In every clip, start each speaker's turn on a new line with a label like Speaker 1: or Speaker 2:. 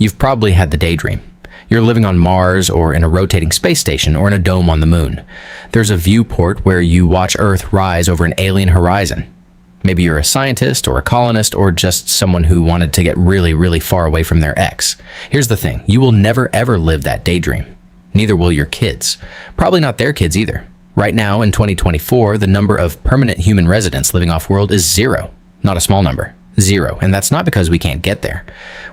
Speaker 1: You've probably had the daydream. You're living on Mars or in a rotating space station or in a dome on the moon. There's a viewport where you watch Earth rise over an alien horizon. Maybe you're a scientist or a colonist or just someone who wanted to get really, really far away from their ex. Here's the thing, you will never ever live that daydream. Neither will your kids. Probably not their kids either. Right now, in 2024, the number of permanent human residents living off-world is 0. Not a small number. 0. And that's not because we can't get there.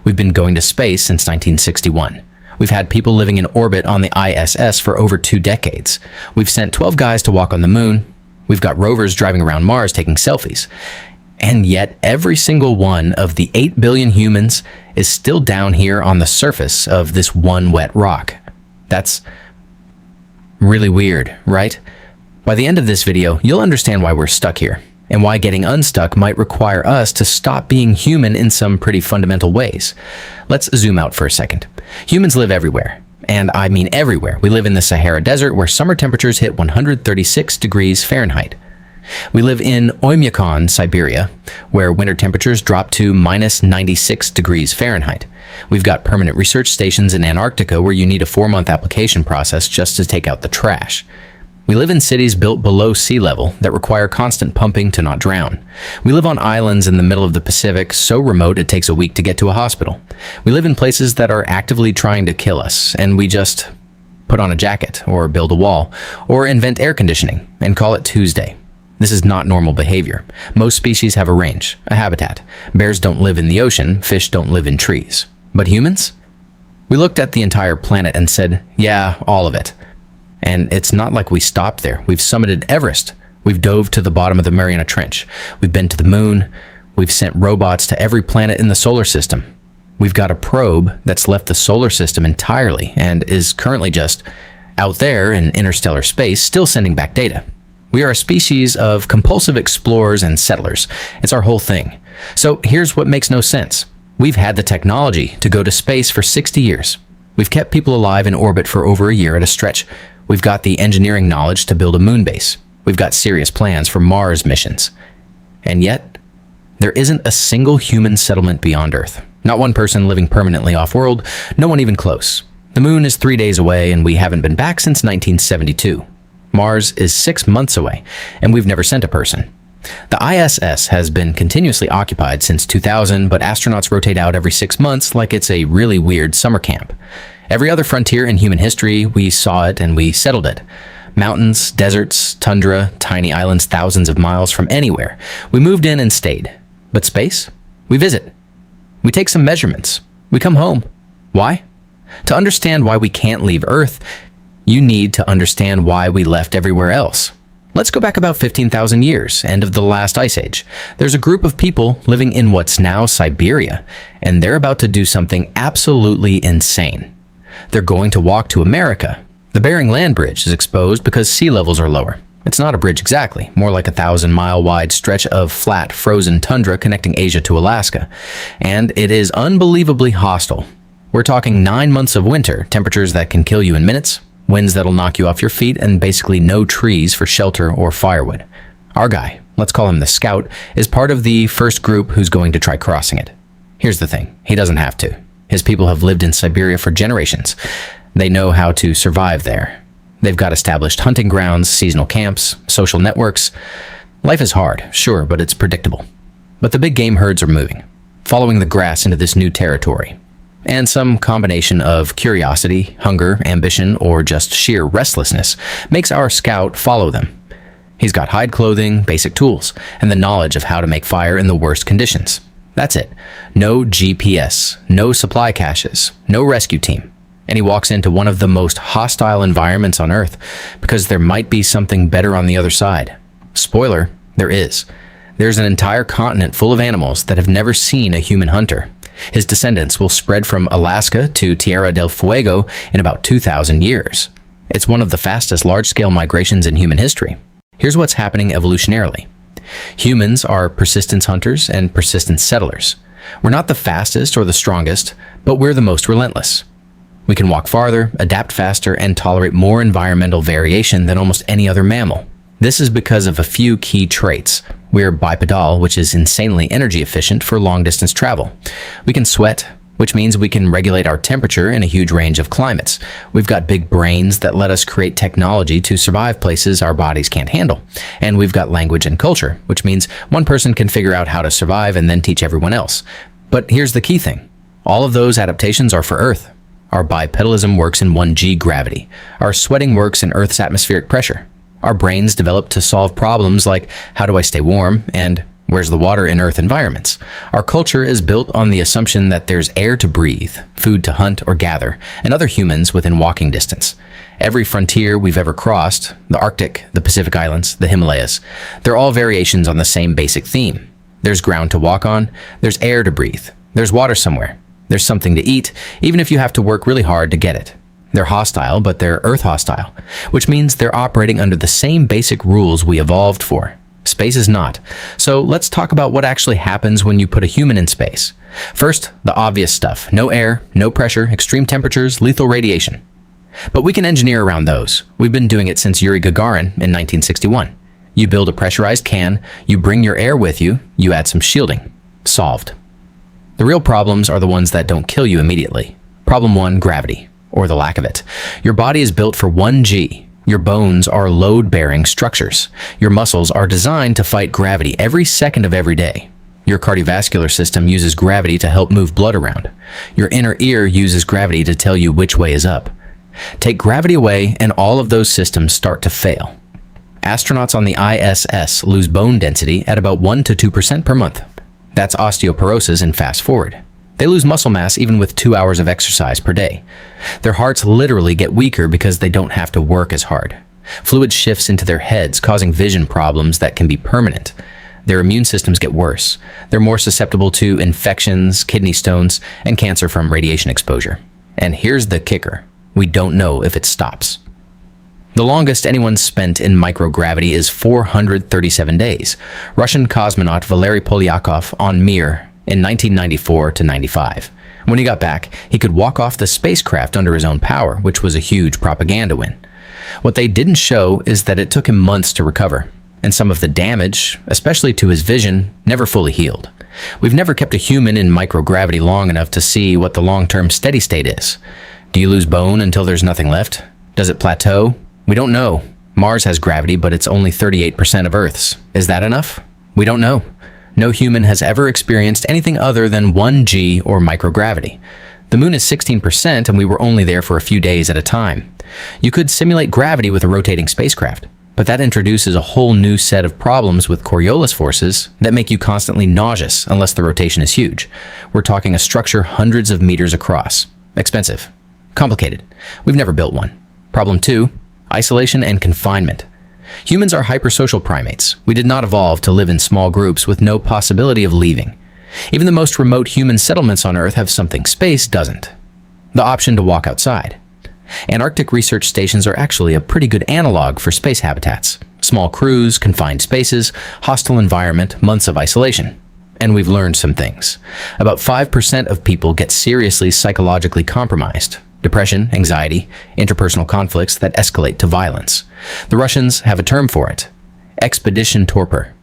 Speaker 1: We've been going to space since 1961. We've had people living in orbit on the ISS for over 2 decades. We've sent 12 guys to walk on the moon. We've got rovers driving around Mars taking selfies. And yet, every single one of the 8 billion humans is still down here on the surface of this one wet rock. That's really weird, right? By the end of this video, you'll understand why we're stuck here, and why getting unstuck might require us to stop being human in some pretty fundamental ways. Let's zoom out for a second. Humans live everywhere. And I mean everywhere. We live in the Sahara Desert where summer temperatures hit 136 degrees Fahrenheit. We live in Oymyakon, Siberia, where winter temperatures drop to minus 96 degrees Fahrenheit. We've got permanent research stations in Antarctica where you need a 4-month application process just to take out the trash. We live in cities built below sea level that require constant pumping to not drown. We live on islands in the middle of the Pacific, so remote it takes a week to get to a hospital. We live in places that are actively trying to kill us, and we just put on a jacket, or build a wall, or invent air conditioning, and call it Tuesday. This is not normal behavior. Most species have a range, a habitat. Bears don't live in the ocean, fish don't live in trees. But humans? We looked at the entire planet and said, yeah, all of it. And it's not like we stopped there. We've summited Everest. We've dove to the bottom of the Mariana Trench. We've been to the moon. We've sent robots to every planet in the solar system. We've got a probe that's left the solar system entirely and is currently just out there in interstellar space, still sending back data. We are a species of compulsive explorers and settlers. It's our whole thing. So here's what makes no sense. We've had the technology to go to space for 60 years. We've kept people alive in orbit for over a year at a stretch. We've got the engineering knowledge to build a moon base. We've got serious plans for Mars missions. And yet, there isn't a single human settlement beyond Earth. Not one person living permanently off-world, no one even close. The moon is 3 days away and we haven't been back since 1972. Mars is 6 months away, and we've never sent a person. The ISS has been continuously occupied since 2000, but astronauts rotate out every 6 months like it's a really weird summer camp. Every other frontier in human history, we saw it and we settled it. Mountains, deserts, tundra, tiny islands thousands of miles from anywhere. We moved in and stayed. But space? We visit. We take some measurements. We come home. Why? To understand why we can't leave Earth, you need to understand why we left everywhere else. Let's go back about 15,000 years, end of the last ice age. There's a group of people living in what's now Siberia, and they're about to do something absolutely insane. They're going to walk to America. The Bering Land Bridge is exposed because sea levels are lower. It's not a bridge exactly, more like a 1,000-mile wide stretch of flat, frozen tundra connecting Asia to Alaska. And it is unbelievably hostile. We're talking 9 months of winter, temperatures that can kill you in minutes, winds that'll knock you off your feet, and basically no trees for shelter or firewood. Our guy, let's call him the Scout, is part of the first group who's going to try crossing it. Here's the thing, he doesn't have to. His people have lived in Siberia for generations. They know how to survive there. They've got established hunting grounds, seasonal camps, social networks. Life is hard, sure, but it's predictable. But the big game herds are moving, following the grass into this new territory. And some combination of curiosity, hunger, ambition, or just sheer restlessness makes our Scout follow them. He's got hide clothing, basic tools, and the knowledge of how to make fire in the worst conditions. That's it. No GPS, no supply caches, no rescue team. And he walks into one of the most hostile environments on Earth because there might be something better on the other side. Spoiler, there is. There's an entire continent full of animals that have never seen a human hunter. His descendants will spread from Alaska to Tierra del Fuego in about 2,000 years. It's one of the fastest large-scale migrations in human history. Here's what's happening evolutionarily. Humans are persistence hunters and persistence settlers. We're not the fastest or the strongest, but we're the most relentless. We can walk farther, adapt faster, and tolerate more environmental variation than almost any other mammal. This is because of a few key traits. We're bipedal, which is insanely energy efficient for long-distance travel. We can sweat, which means we can regulate our temperature in a huge range of climates. We've got big brains that let us create technology to survive places our bodies can't handle. And we've got language and culture, which means one person can figure out how to survive and then teach everyone else. But here's the key thing. All of those adaptations are for Earth. Our bipedalism works in 1G gravity. Our sweating works in Earth's atmospheric pressure. Our brains develop to solve problems like, how do I stay warm? And where's the water in Earth environments? Our culture is built on the assumption that there's air to breathe, food to hunt or gather, and other humans within walking distance. Every frontier we've ever crossed, the Arctic, the Pacific Islands, the Himalayas, they're all variations on the same basic theme. There's ground to walk on, there's air to breathe, there's water somewhere, there's something to eat, even if you have to work really hard to get it. They're hostile, but they're Earth hostile, which means they're operating under the same basic rules we evolved for. Space is not. So let's talk about what actually happens when you put a human in space. First, the obvious stuff. No air, no pressure, extreme temperatures, lethal radiation. But we can engineer around those. We've been doing it since Yuri Gagarin in 1961. You build a pressurized can, you bring your air with you, you add some shielding. Solved. The real problems are the ones that don't kill you immediately. Problem 1, gravity, or the lack of it. Your body is built for 1G. Your bones are load-bearing structures. Your muscles are designed to fight gravity every second of every day. Your cardiovascular system uses gravity to help move blood around. Your inner ear uses gravity to tell you which way is up. Take gravity away and all of those systems start to fail. Astronauts on the ISS lose bone density at about 1 to 2% per month. That's osteoporosis in fast forward. They lose muscle mass even with 2 hours of exercise per day. Their hearts literally get weaker because they don't have to work as hard. Fluid shifts into their heads, causing vision problems that can be permanent. Their immune systems get worse. They're more susceptible to infections, kidney stones, and cancer from radiation exposure. And here's the kicker. We don't know if it stops. The longest anyone's spent in microgravity is 437 days. Russian cosmonaut Valery Polyakov on Mir in 1994 to 95. When he got back, he could walk off the spacecraft under his own power, which was a huge propaganda win. What they didn't show is that it took him months to recover, and some of the damage, especially to his vision, never fully healed. We've never kept a human in microgravity long enough to see what the long-term steady state is. Do you lose bone until there's nothing left? Does it plateau? We don't know. Mars has gravity, but it's only 38% of Earth's. Is that enough? We don't know. No human has ever experienced anything other than 1G or microgravity. The moon is 16% and we were only there for a few days at a time. You could simulate gravity with a rotating spacecraft, but that introduces a whole new set of problems with Coriolis forces that make you constantly nauseous unless the rotation is huge. We're talking a structure hundreds of meters across. Expensive. Complicated. We've never built one. Problem 2, isolation and confinement. Humans are hypersocial primates. We did not evolve to live in small groups with no possibility of leaving. Even the most remote human settlements on Earth have something space doesn't. The option to walk outside. Antarctic research stations are actually a pretty good analog for space habitats. Small crews, confined spaces, hostile environment, months of isolation. And we've learned some things. About 5% of people get seriously psychologically compromised. Depression, anxiety, interpersonal conflicts that escalate to violence. The Russians have a term for it. Expedition torpor.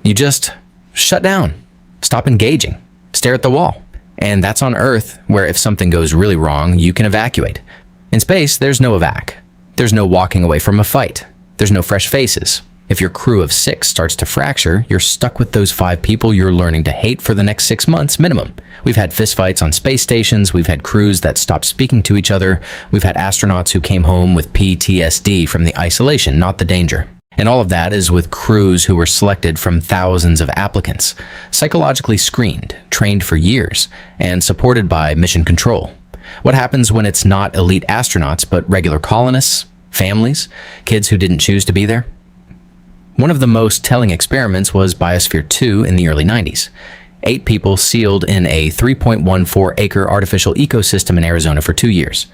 Speaker 1: You just shut down, stop engaging, stare at the wall. And that's on Earth, where if something goes really wrong, you can evacuate. In space, there's no evac. There's no walking away from a fight. There's no fresh faces. If your crew of 6 starts to fracture, you're stuck with those 5 people you're learning to hate for the next 6 months minimum. We've had fistfights on space stations, we've had crews that stopped speaking to each other, we've had astronauts who came home with PTSD from the isolation, not the danger. And all of that is with crews who were selected from thousands of applicants, psychologically screened, trained for years, and supported by mission control. What happens when it's not elite astronauts, but regular colonists, families, kids who didn't choose to be there? One of the most telling experiments was Biosphere 2 in the early 90s. 8 people sealed in a 3.14-acre artificial ecosystem in Arizona for 2 years.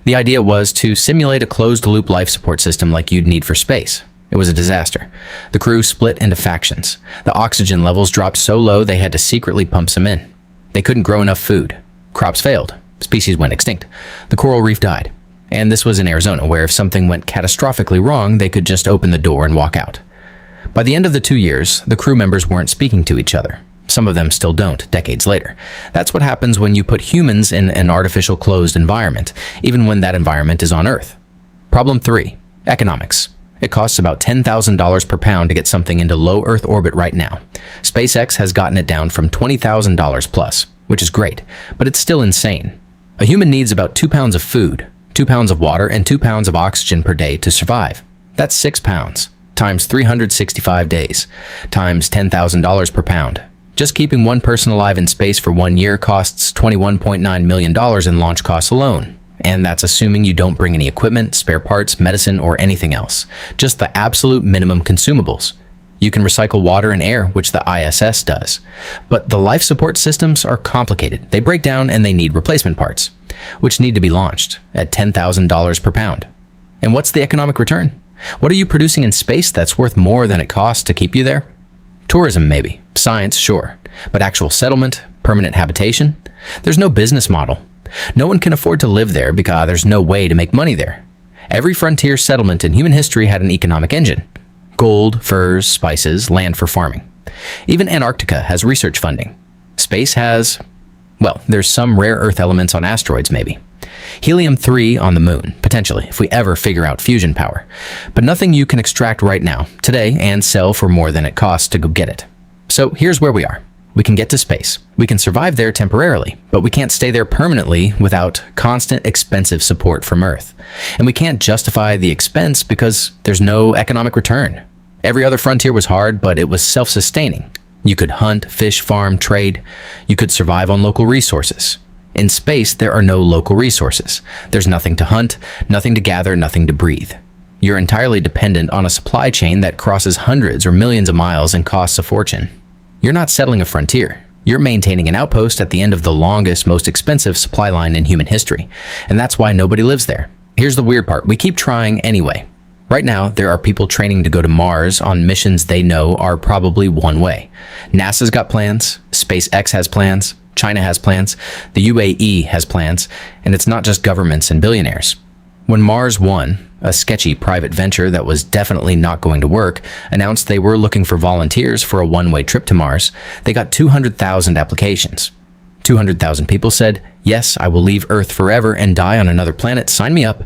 Speaker 1: The idea was to simulate a closed-loop life support system like you'd need for space. It was a disaster. The crew split into factions. The oxygen levels dropped so low they had to secretly pump some in. They couldn't grow enough food. Crops failed. Species went extinct. The coral reef died. And this was in Arizona, where if something went catastrophically wrong, they could just open the door and walk out. By the end of the 2 years, the crew members weren't speaking to each other. Some of them still don't, decades later. That's what happens when you put humans in an artificial closed environment, even when that environment is on Earth. Problem 3. Economics. It costs about $10,000 per pound to get something into low Earth orbit right now. SpaceX has gotten it down from $20,000 plus, which is great, but it's still insane. A human needs about 2 pounds of food, 2 pounds of water, and 2 pounds of oxygen per day to survive. That's 6 pounds, times 365 days, times $10,000 per pound. Just keeping one person alive in space for 1 year costs $21.9 million in launch costs alone. And that's assuming you don't bring any equipment, spare parts, medicine, or anything else. Just the absolute minimum consumables. You can recycle water and air, which the ISS does. But the life support systems are complicated. They break down and they need replacement parts, which need to be launched at $10,000 per pound. And what's the economic return? What are you producing in space that's worth more than it costs to keep you there? Tourism, maybe. Science, sure. But actual settlement, permanent habitation? There's no business model. No one can afford to live there because there's no way to make money there. Every frontier settlement in human history had an economic engine. Gold, furs, spices, land for farming. Even Antarctica has research funding. Space has, well, there's some rare Earth elements on asteroids maybe. Helium-3 on the moon, potentially, if we ever figure out fusion power. But nothing you can extract right now, today, and sell for more than it costs to go get it. So here's where we are. We can get to space. We can survive there temporarily, but we can't stay there permanently without constant, expensive support from Earth. And we can't justify the expense because there's no economic return. Every other frontier was hard, but it was self-sustaining. You could hunt, fish, farm, trade. You could survive on local resources. In space, there are no local resources. There's nothing to hunt, nothing to gather, nothing to breathe. You're entirely dependent on a supply chain that crosses hundreds or millions of miles and costs a fortune. You're not settling a frontier. You're maintaining an outpost at the end of the longest, most expensive supply line in human history. And that's why nobody lives there. Here's the weird part. We keep trying anyway. Right now, there are people training to go to Mars on missions they know are probably one way. NASA's got plans. SpaceX has plans. China has plans. The UAE has plans. And it's not just governments and billionaires. When Mars One, a sketchy private venture that was definitely not going to work, announced they were looking for volunteers for a one-way trip to Mars, they got 200,000 applications. 200,000 people said, "Yes, I will leave Earth forever and die on another planet. Sign me up."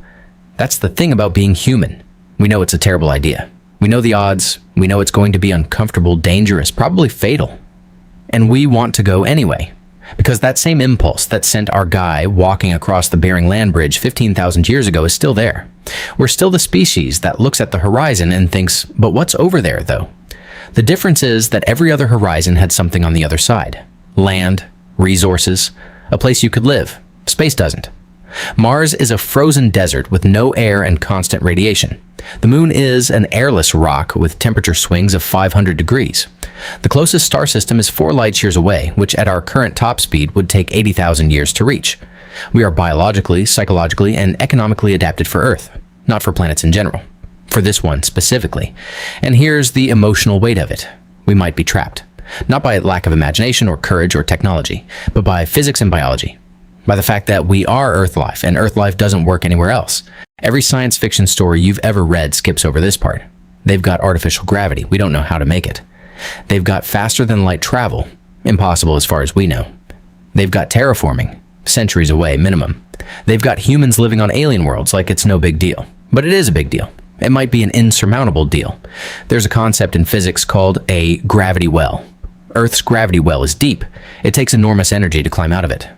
Speaker 1: That's the thing about being human. We know it's a terrible idea. We know the odds. We know it's going to be uncomfortable, dangerous, probably fatal. And we want to go anyway. Because that same impulse that sent our guy walking across the Bering Land Bridge 15,000 years ago is still there. We're still the species that looks at the horizon and thinks, but what's over there, though? The difference is that every other horizon had something on the other side. Land, resources, a place you could live. Space doesn't. Mars is a frozen desert with no air and constant radiation. The moon is an airless rock with temperature swings of 500 degrees. The closest star system is 4 light years away, which at our current top speed would take 80,000 years to reach. We are biologically, psychologically, and economically adapted for Earth, not for planets in general. For this one specifically. And here's the emotional weight of it. We might be trapped. Not by lack of imagination or courage or technology, but by physics and biology. By the fact that we are Earth life, and Earth life doesn't work anywhere else. Every science fiction story you've ever read skips over this part. They've got artificial gravity. We don't know how to make it. They've got faster than light travel. Impossible as far as we know. They've got terraforming. Centuries away, minimum. They've got humans living on alien worlds like it's no big deal. But it is a big deal. It might be an insurmountable deal. There's a concept in physics called a gravity well. Earth's gravity well is deep. It takes enormous energy to climb out of it.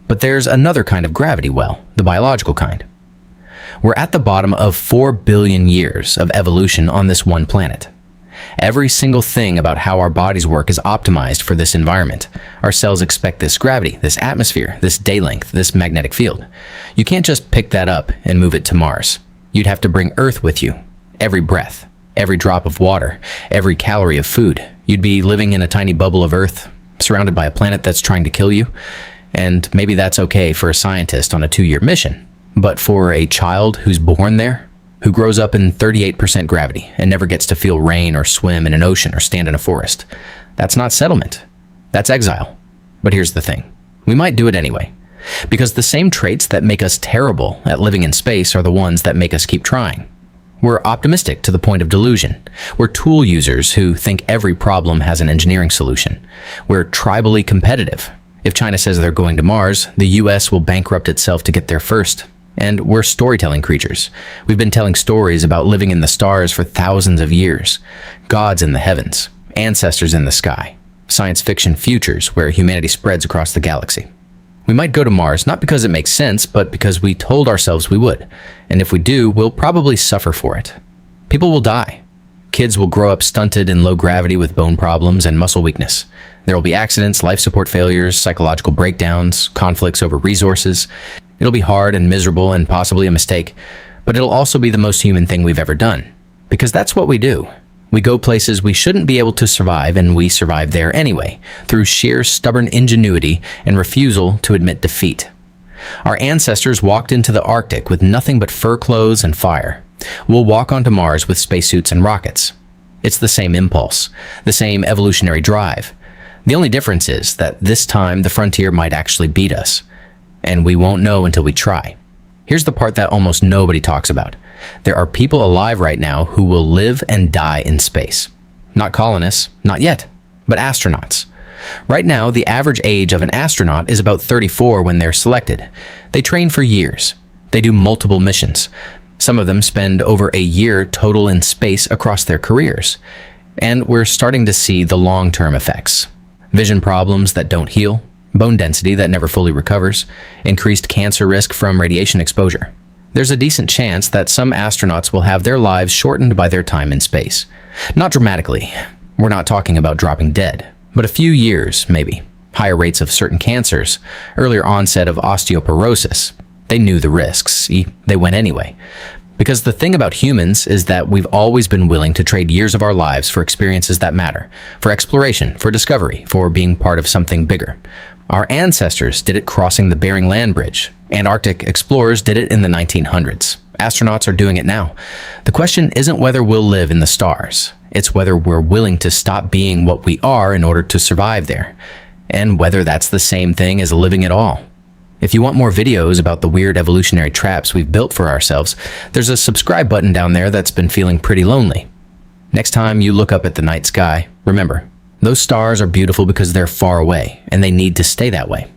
Speaker 1: But there's another kind of gravity well, the biological kind. We're at the bottom of 4 billion years of evolution on this one planet. Every single thing about how our bodies work is optimized for this environment. Our cells expect this gravity, this atmosphere, this day length, this magnetic field. You can't just pick that up and move it to Mars. You'd have to bring Earth with you. Every breath, every drop of water, every calorie of food. You'd be living in a tiny bubble of Earth, surrounded by a planet that's trying to kill you. And maybe that's okay for a scientist on a 2-year mission. But for a child who's born there, who grows up in 38% gravity and never gets to feel rain or swim in an ocean or stand in a forest, that's not settlement. That's exile. But here's the thing. We might do it anyway. Because the same traits that make us terrible at living in space are the ones that make us keep trying. We're optimistic to the point of delusion. We're tool users who think every problem has an engineering solution. We're tribally competitive. If China says they're going to Mars, the US will bankrupt itself to get there first. And we're storytelling creatures. We've been telling stories about living in the stars for thousands of years. Gods in the heavens, ancestors in the sky, science fiction futures where humanity spreads across the galaxy. We might go to Mars not because it makes sense, but because we told ourselves we would. And if we do, we'll probably suffer for it. People will die. Kids will grow up stunted in low gravity with bone problems and muscle weakness. There will be accidents, life support failures, psychological breakdowns, conflicts over resources. It'll be hard and miserable and possibly a mistake, but it'll also be the most human thing we've ever done. Because that's what we do. We go places we shouldn't be able to survive, and we survive there anyway, through sheer stubborn ingenuity and refusal to admit defeat. Our ancestors walked into the Arctic with nothing but fur clothes and fire. We'll walk onto Mars with spacesuits and rockets. It's the same impulse, the same evolutionary drive. The only difference is that this time the frontier might actually beat us, and we won't know until we try. Here's the part that almost nobody talks about. There are people alive right now who will live and die in space. Not colonists, not yet, but astronauts. Right now, the average age of an astronaut is about 34 when they're selected. They train for years. They do multiple missions. Some of them spend over a year total in space across their careers. And we're starting to see the long-term effects. Vision problems that don't heal, bone density that never fully recovers, increased cancer risk from radiation exposure. There's a decent chance that some astronauts will have their lives shortened by their time in space. Not dramatically. We're not talking about dropping dead, but a few years, maybe. Higher rates of certain cancers, earlier onset of osteoporosis. They knew the risks. They went anyway. Because the thing about humans is that we've always been willing to trade years of our lives for experiences that matter, for exploration, for discovery, for being part of something bigger. Our ancestors did it crossing the Bering Land Bridge. Antarctic explorers did it in the 1900s. Astronauts are doing it now. The question isn't whether we'll live in the stars. It's whether we're willing to stop being what we are in order to survive there. And whether that's the same thing as living at all. If you want more videos about the weird evolutionary traps we've built for ourselves, there's a subscribe button down there that's been feeling pretty lonely. Next time you look up at the night sky, remember, those stars are beautiful because they're far away, and they need to stay that way.